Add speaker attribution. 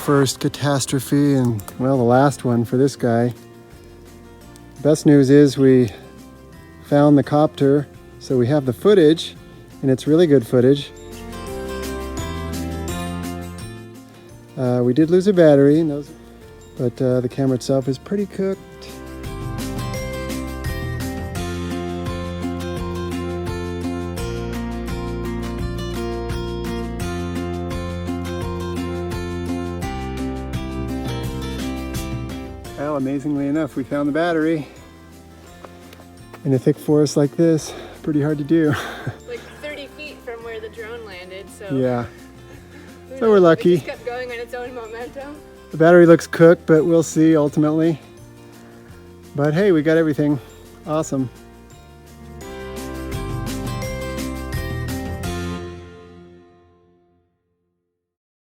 Speaker 1: first catastrophe and, well, the last one for this guy. The best news is we found the copter, so we have the footage, and it's really good footage. We did lose a battery, but the camera itself is pretty cooked. Well, amazingly enough, we found the battery in a thick forest like this. Pretty hard to do.
Speaker 2: Like 30 feet from where the drone landed, so...
Speaker 1: Yeah. So we're lucky.
Speaker 2: It just kept going on its own momentum.
Speaker 1: The battery looks cooked, but we'll see ultimately. But hey, we got everything. Awesome.